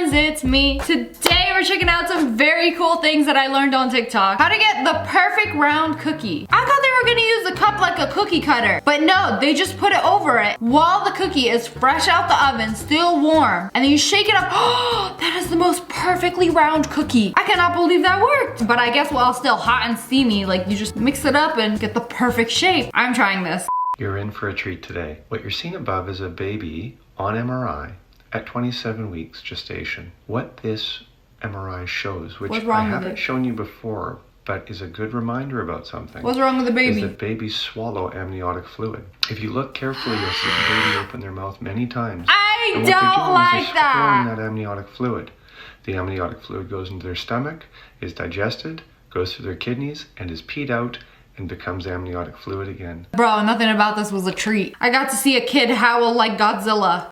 friends, it's me. Today we're checking out some very cool things that I learned on TikTok. How to get the perfect round cookie. I thought they were gonna use the cup like a cookie cutter, but no, they just put it over it while the cookie is fresh out the oven, still warm. And then you shake it up. Oh, that is the most perfectly round cookie. I cannot believe that worked. But I guess while still hot and steamy, like you just mix it up and get the perfect shape. I'm trying this. You're in for a treat today. What you're seeing above is a baby on MRI at 27 weeks gestation. What this MRI shows, which I haven't shown you before, but is a good reminder about something. What's wrong with the baby? Is that babies swallow amniotic fluid. If you look carefully, you'll see the baby open their mouth many times. I and don't like that. That amniotic fluid. The amniotic fluid goes into their stomach, is digested, goes through their kidneys, and is peed out and becomes amniotic fluid again. Bro, nothing about this was a treat. I got to see a kid howl like Godzilla.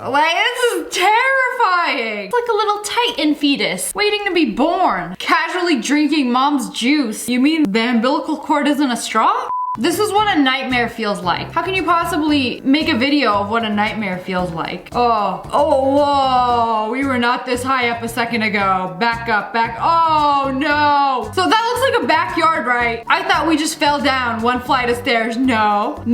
Like, this is terrifying. It's like a little Titan fetus waiting to be born. Casually drinking mom's juice. You mean the umbilical cord isn't a straw? This is what a nightmare feels like. How can you possibly make a video of what a nightmare feels like? Oh, whoa, we were not this high up a second ago. Back up, oh no. So that looks like a backyard, right? I thought we just fell down one flight of stairs. No,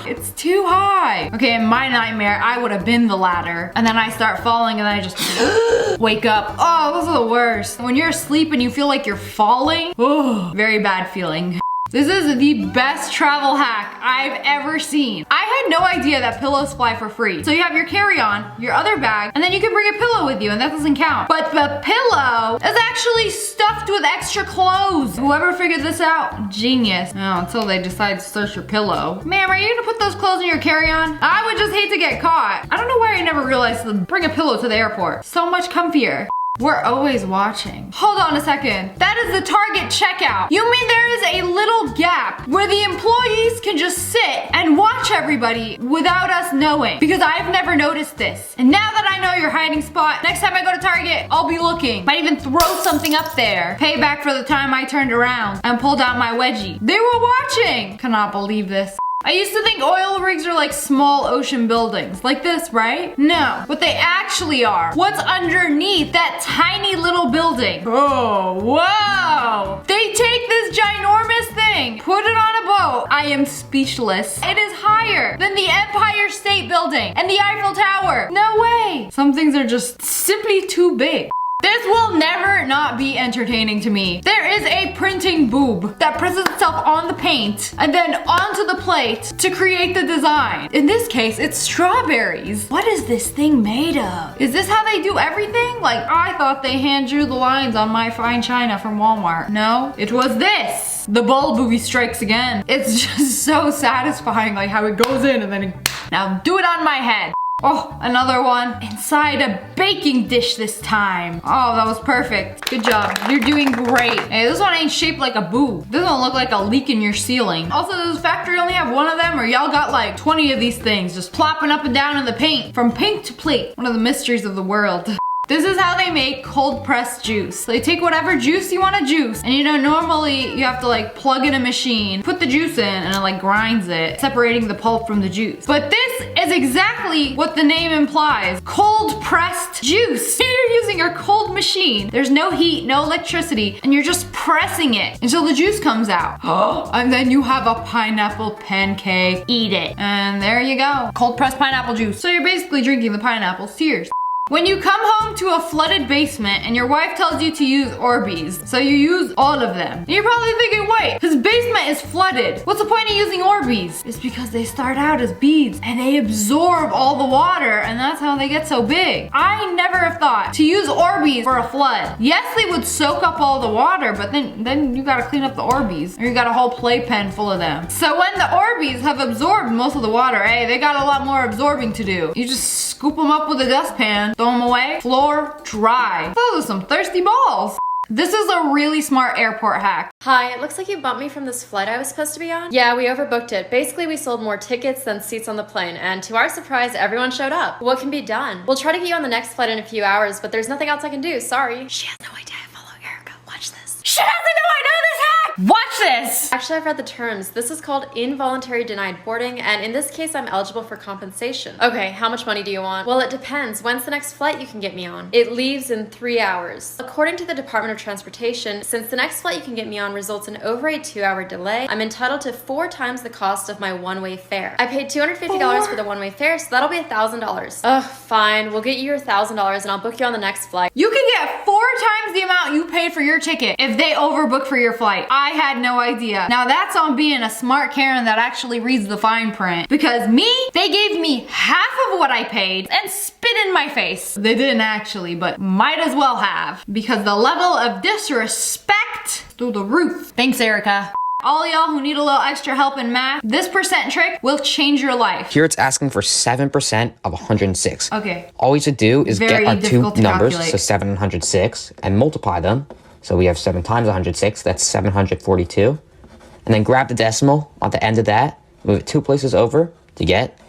it's too high. Okay, in my nightmare, I would have been the ladder. And then I start falling and then I just wake up. Oh, those are the worst. When you're asleep and you feel like you're falling, oh, very bad feeling. This is the best travel hack I've ever seen. I had no idea that pillows fly for free. So you have your carry-on, your other bag, and then you can bring a pillow with you, and that doesn't count. But the pillow is actually stuffed with extra clothes. Whoever figured this out, genius. Oh, until they decide to search your pillow. Ma'am, are you gonna put those clothes in your carry-on? I would just hate to get caught. I don't know why I never realized to bring a pillow to the airport. So much comfier. We're always watching. Hold on a second. That is the Target checkout. You mean there is a little gap where the employees can just sit and watch everybody without us knowing? Because I've never noticed this. And now that I know your hiding spot, next time I go to Target, I'll be looking. Might even throw something up there. Payback for the time I turned around and pulled out my wedgie. They were watching. Cannot believe this. I used to think oil rigs are like small ocean buildings, like this, right? No, what they actually are. What's underneath that tiny little building? Oh, whoa! They take this ginormous thing, put it on a boat. I am speechless. It is higher than the Empire State Building and the Eiffel Tower. No way! Some things are just simply too big. This will never not be entertaining to me. There is a printing boob that presses itself on the paint and then onto the plate to create the design. In this case, it's strawberries. What is this thing made of? Is this how they do everything? Like, I thought they hand drew the lines on my fine china from Walmart. No, it was this. The ball movie strikes again. It's just so satisfying, like how it goes in and then now do it on my head. Oh, another one inside a baking dish this time. Oh, that was perfect. Good job. You're doing great. Hey, this one ain't shaped like a boob. This one look like a leak in your ceiling. Also, does this factory only have one of them, or y'all got like 20 of these things just plopping up and down in the paint from paint to plate? One of the mysteries of the world. This is how they make cold pressed juice. So they take whatever juice you want to juice, and you know, normally you have to like plug in a machine, put the juice in, and it like grinds it, separating the pulp from the juice. But this is exactly what the name implies. Cold pressed juice. You're using your cold machine. There's no heat, no electricity, and you're just pressing it until the juice comes out. And then you have a pineapple pancake. Eat it. And there you go. Cold pressed pineapple juice. So you're basically drinking the pineapple's tears. When you come home to a flooded basement and your wife tells you to use Orbeez, so you use all of them. And you're probably thinking, wait, his basement is flooded. What's the point of using Orbeez? It's because they start out as beads and they absorb all the water, and that's how they get so big. I never have thought to use Orbeez for a flood. Yes, they would soak up all the water, but then you gotta clean up the Orbeez, or you got a whole playpen full of them. So when the Orbeez have absorbed most of the water, hey, they got a lot more absorbing to do. You just scoop them up with a dustpan, throw them away, floor dry. Those are some thirsty balls. This is a really smart airport hack. Hi, it looks like you bumped me from this flight I was supposed to be on. Yeah, we overbooked it. Basically, we sold more tickets than seats on the plane, and to our surprise, everyone showed up. What can be done? We'll try to get you on the next flight in a few hours, but there's nothing else I can do, sorry. She has no idea I follow Erica. Watch this. She doesn't know I know this hack! Watch this! Actually, I've read the terms. This is called involuntary denied boarding, and in this case, I'm eligible for compensation. Okay, how much money do you want? Well, it depends. When's the next flight you can get me on? It leaves in 3 hours. According to the Department of Transportation, since the next flight you can get me on results in over a 2-hour delay, I'm entitled to 4 times the cost of my one-way fare. I paid $250 for the one-way fare, so that'll be $1,000. Ugh, fine. We'll get you your $1,000 and I'll book you on the next flight. You can get 4 times the amount you paid for your ticket if they overbook for your flight. I had no idea. Now that's on being a smart Karen that actually reads the fine print. Because me, they gave me half of what I paid and spit in my face. They didn't actually, but might as well have. Because the level of disrespect through the roof. Thanks, Erica. All y'all who need a little extra help in math, this percent trick will change your life. Here it's asking for 7% of 106. Okay. All we should do is Very get our 2 numbers, calculate. so 7 and 106, and multiply them. So we have 7 times 106, that's 742. And then grab the decimal on the end of that, move it 2 places over to get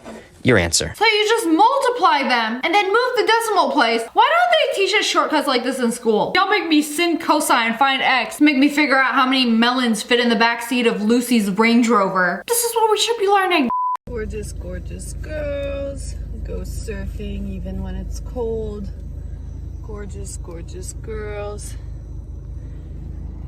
your answer. So you just multiply them and then move the decimal place. Why don't they teach us shortcuts like this in school? Y'all make me sin cosine find x, make me figure out how many melons fit in the backseat of Lucy's Range Rover. This is what we should be learning. Gorgeous, gorgeous girls go surfing even when it's cold. Gorgeous, gorgeous girls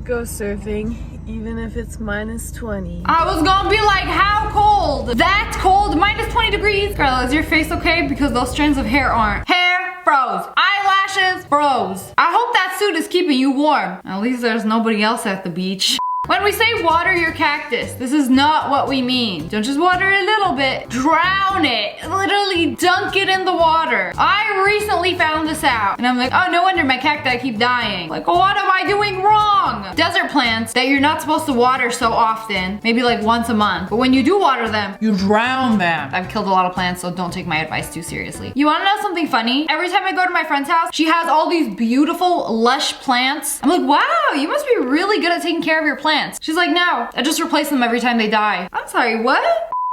go surfing even if it's -20. I was gonna be like, how cold? That's cold, -20 degrees. Girl, is your face okay? Because those strands of hair aren't. Hair froze. Eyelashes froze. I hope that suit is keeping you warm. At least there's nobody else at the beach. When we say water your cactus, this is not what we mean. Don't just water it a little bit. Drown it. Literally dunk it in the water. I recently found this out. And I'm like, oh, no wonder my cacti keep dying. Like, what am I doing wrong? Desert plants that you're not supposed to water so often, maybe like once a month. But when you do water them, you drown them. I've killed a lot of plants, so don't take my advice too seriously. You wanna know something funny? Every time I go to my friend's house, she has all these beautiful, lush plants. I'm like, wow, you must be really good at taking care of your plants. She's like, no, I just replace them every time they die. I'm sorry, what?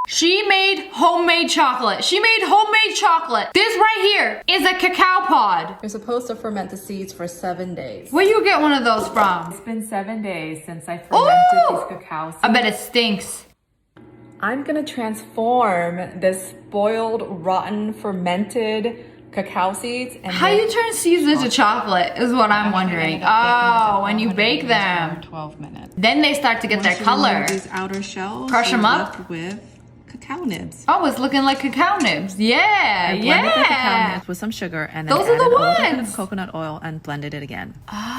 She made homemade chocolate. She made homemade chocolate. This right here is a cacao pod. You're supposed to ferment the seeds for 7 days. Where you get one of those from? It's been 7 days since I fermented these cacao seeds. I bet it stinks. I'm gonna transform this spoiled, rotten, fermented cacao seeds. And How you turn seeds into chocolate is what I'm wondering. Oh, when you bake them. 12 minutes. Then they start to get their color. These outer shells. Crush them up. Left with cacao nibs. Oh, it's looking like cacao nibs. Yeah, I blended the cacao yeah. nibs with some sugar and then Those are added the a little bit ones. of coconut oil and blended it again.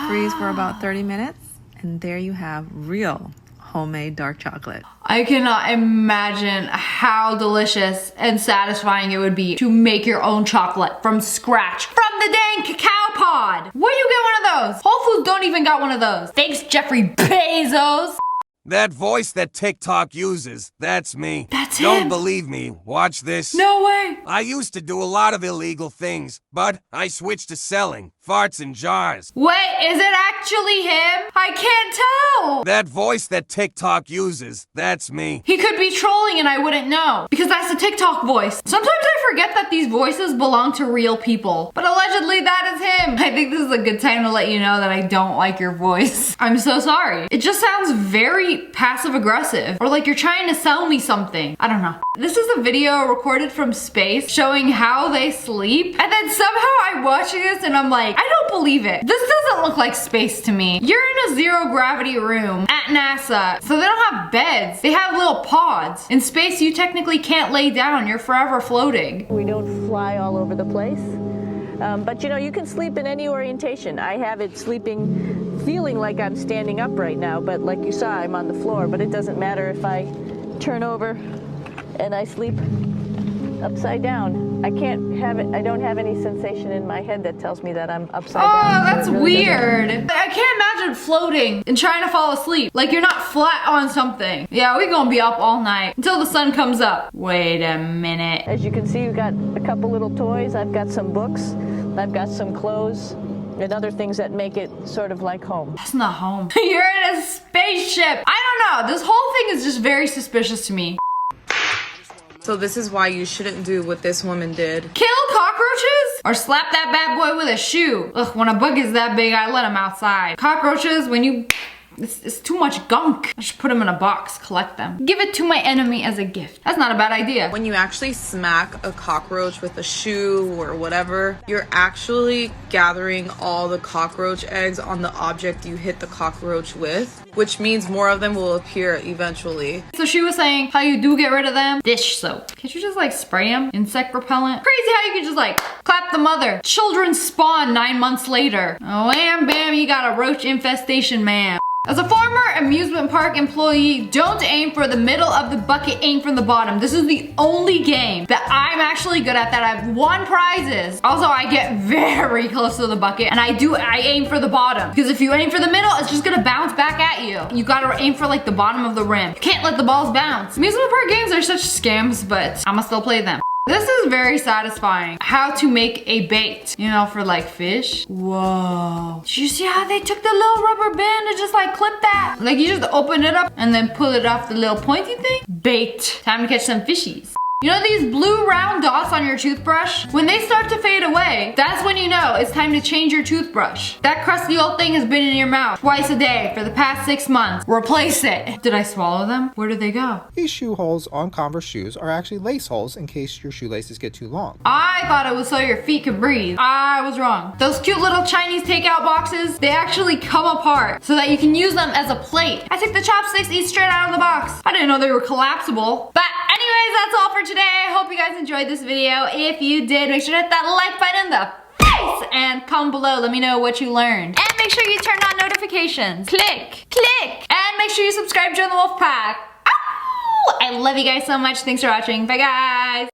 Freeze for about 30 minutes, and there you have real homemade dark chocolate. I cannot imagine how delicious and satisfying it would be to make your own chocolate from scratch from the dang cacao pod. Where you get one of those? Whole Foods don't even got one of those. Thanks, Jeffrey Bezos. That voice that TikTok uses, that's me. That's Don't him. believe me. Watch this. No way. I used to do a lot of illegal things, but I switched to selling farts in jars. Wait, is it actually him? I can't tell. That voice that TikTok uses, that's me. He could be trolling and I wouldn't know because that's the TikTok voice. Sometimes I forget that these voices belong to real people, but allegedly that is him. I think this is a good time to let you know that I don't like your voice. I'm so sorry. It just sounds very passive aggressive or like you're trying to sell me something. I don't know. This is a video recorded from space showing how they sleep, and then somehow I'm watching this and I'm like, I don't believe it. This doesn't look like space to me. You're in a zero gravity room at NASA, so they don't have beds. They have little pods. In space, you technically can't lay down. You're forever floating. We don't fly all over the place. But you know, you can sleep in any orientation. I have it sleeping, feeling like I'm standing up right now, but like you saw, I'm on the floor. But it doesn't matter if I turn over and I sleep upside down. I can't have it, I don't have any sensation in my head that tells me that I'm upside down. Oh, So that's it really weird. I can't imagine floating and trying to fall asleep. Like you're not flat on something. Yeah, we're gonna be up all night until the sun comes up. Wait a minute. As you can see, we've got a couple little toys. I've got some books. I've got some clothes and other things that make it sort of like home. That's not home. You're in a spaceship. I don't know. This whole thing is just very suspicious to me. So this is why you shouldn't do what this woman did. Kill cockroaches? Or slap that bad boy with a shoe? Ugh, when a bug is that big, I let him outside. Cockroaches, when you It's too much gunk. I should put them in a box, collect them. Give it to my enemy as a gift. That's not a bad idea. When you actually smack a cockroach with a shoe or whatever, you're actually gathering all the cockroach eggs on the object you hit the cockroach with, which means more of them will appear eventually. So she was saying how you do get rid of them? Dish soap. Can't you just like spray them? Insect repellent? Crazy how you can just like clap the mother. Children spawn 9 months later. Oh, wham bam, you got a roach infestation, man. As a former amusement park employee, don't aim for the middle of the bucket, aim from the bottom. This is the only game that I'm actually good at that I've won prizes. Also, I get very close to the bucket and I aim for the bottom. Because if you aim for the middle, it's just gonna bounce back at you. You gotta aim for like the bottom of the rim. You can't let the balls bounce. Amusement park games are such scams, but I'ma still play them. This is very satisfying. How to make a bait, you know, for like fish. Whoa. Did you see how they took the little rubber band and just like clip that? Like you just open it up and then pull it off the little pointy thing? Bait. Time to catch some fishies. You know these blue round dots on your toothbrush? When they start to fade away, that's when you know it's time to change your toothbrush. That crusty old thing has been in your mouth twice a day for the past 6 months. Replace it. Did I swallow them? Where did they go? These shoe holes on Converse shoes are actually lace holes in case your shoelaces get too long. I thought it was so your feet could breathe. I was wrong. Those cute little Chinese takeout boxes, they actually come apart so that you can use them as a plate. I take the chopsticks, eat straight out of the box. I didn't know they were collapsible. But anyways, that's all for today. I hope you guys enjoyed this video. If you did, make sure to hit that like button in the face and comment below. Let me know what you learned. And make sure you turn on notifications. Click, click. And make sure you subscribe to the Wolf Pack. Ow! I love you guys so much. Thanks for watching. Bye guys.